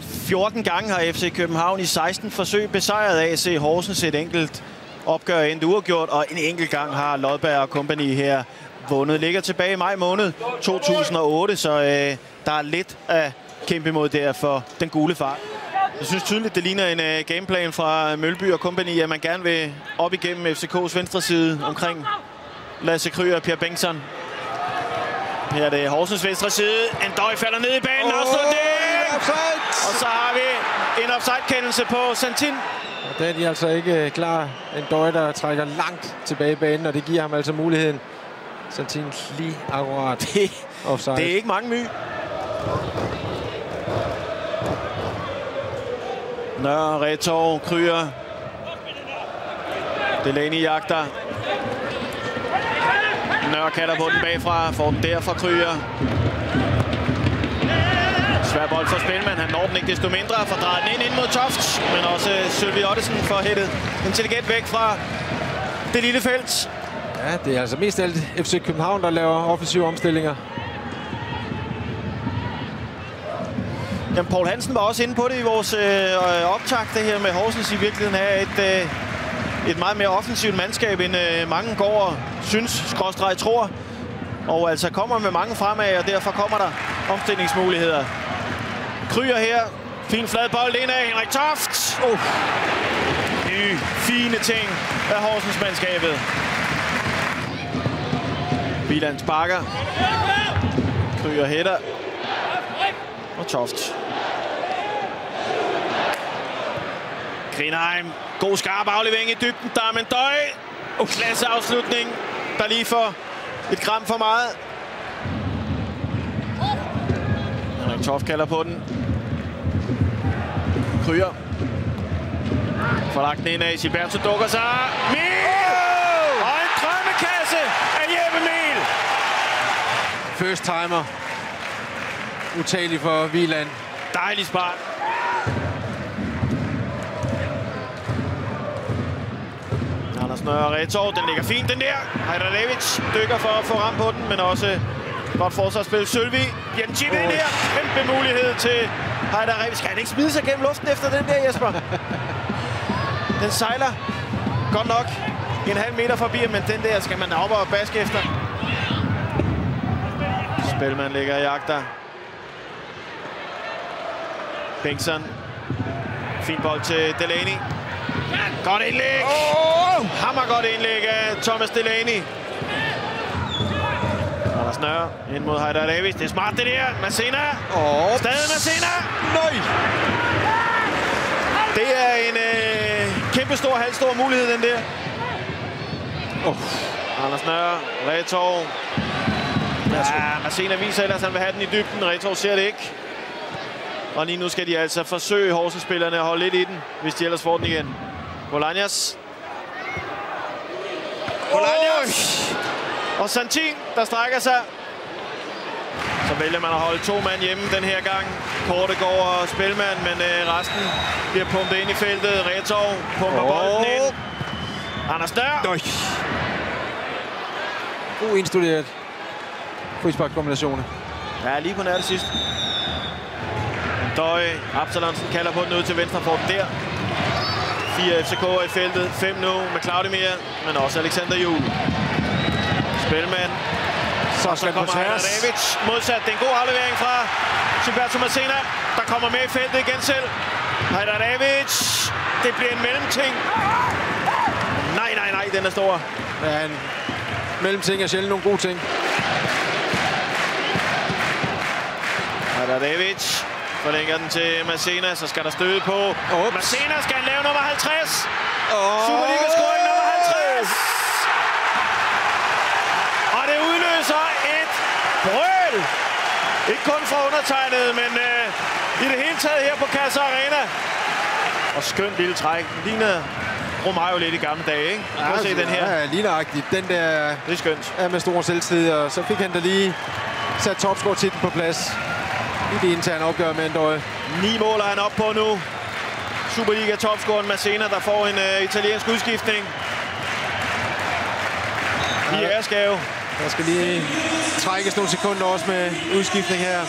14 gange har FC København i 16 forsøg besejret AC Horsens. Et enkelt opgør endt uafgjort, og en enkelt gang har Lodberg og company her vundet. Ligger tilbage i maj måned 2008, så der er lidt at kæmpe imod der for den gule fart. Jeg synes tydeligt, det ligner en gameplan fra Mølby og company, at man gerne vil op igennem FCK's venstre side omkring Lasse Krüger og Per Bengtsson. Her er det Horsens venstre side. Ndøj falder ned i banen og slår det! Og så har vi en offside-kendelse på Santin. Og der er de altså ikke klar. Ndøj, der trækker langt tilbage i banen, og det giver ham altså muligheden. Santin lige akkurat offside. Det er ikke mange my. Nørre, Retorv, Krüger. Delaney jagter. Nørre katter på den bagfra. Får den der fra Krüger. Svær bold for Spelman. Han når den ikke desto mindre. Får drejet den ind mod Toft. Men også Sølvi Ottesen får hættet intelligent væk fra det lille felt. Ja, det er altså mest alt FC København, der laver offensive omstillinger. Jamen, Poul Hansen var også inde på det i vores optakt, det her med Horsens i virkeligheden er et meget mere offensivt mandskab, end mange går og tror. Og altså kommer med mange fremad, og derfor kommer der omstillingsmuligheder. Krüger her. Fin flad bold ind af Henrik Toft. Nye, fine ting af Horsens mandskabet. Wieland sparker. Krüger hætter. Og Toft. Grinheim. God skarp aflevering i dybden. Der er Ndøj. Klasse afslutning. Der lige får et gram for meget. Henrik Toft kalder på den. Krüger. Får lagt den ind af. Gilberto dukker sig. Miel! Og en drømmekasse af Jeppe Miel. First timer. Utagelig for Wieland. Dejlig spark. Anders Nørre Retorv. Den ligger fint, den der. Hajdarevic dykker for at få ramt på den, men også godt forsvarsspil. Sølvi. Jens ind der. Kæmpe mulighed til Hajdarevic. Skal han ikke smide sig gennem luften efter den der, Jesper? Den sejler godt nok en halv meter forbi, men den der skal man op og baske efter. Spelman ligger og jagter. Bengtsson. Fin bold til Delaney. Godt indlæg. Hammergodt indlæg af Thomas Delaney. Anders Nørre ind mod Hajdarevic. Det er smart det der. Masina. Stadig Masina. Nøj. Det er en kæmpestor, halvstor mulighed, den der. Anders Nørre. Retorv. Ja, Masina viser ellers, at han vil have den i dybden. Retorv ser det ikke. Og lige nu skal de altså forsøge Horsens-spillerne at holde lidt i den, hvis de ellers får den igen. Bolaños. Og Santin, der strækker sig. Så vælger man at holde 2 mand hjemme den her gang. Korte går og Spelman, men resten bliver pumpet ind i feltet. Retorv pumper bolden ind. Anders Nørre. God indstuderet frisparkkombinationer. Ja, lige på nær det sidste. Ndøj. Absalonsen kalder på den ud til venstre for den der. 4 FCK'er i feltet. 5 nu med Claudemir, men også Alexander Juhl. Spelman. Så kommer Hajdarevic modsat. Det er en god aflevering fra Gilberto Masina, der kommer med i feltet igen selv. Hajdarevic. Det bliver en mellemting. Nej, den er stor. Ja, en mellemting er sjældent nogle gode ting. Hajdarevic forlænger den til Masina, så skal der støde på. Masina skal lave nummer 50. Superliga-scoring nummer 50. Og det udløser et brøl. Ikke kun fra undertegnet, men i det hele taget her på Casa Arena. Og skønt lille træk. Ligner Romario lidt i gamle dage, ikke? Prøv at se den her. Ja, lige nøjagtigt. Den der det er skønt. Er med stor selvtid, og så fik han da lige sat topscore-titlen på plads i det interne opgør med Ndøj. 9 mål er han op på nu. Superliga-topscoren Masina, der får en italiensk udskiftning. I æresgave. Der skal lige trækkes nogle sekunder også med udskiftning her.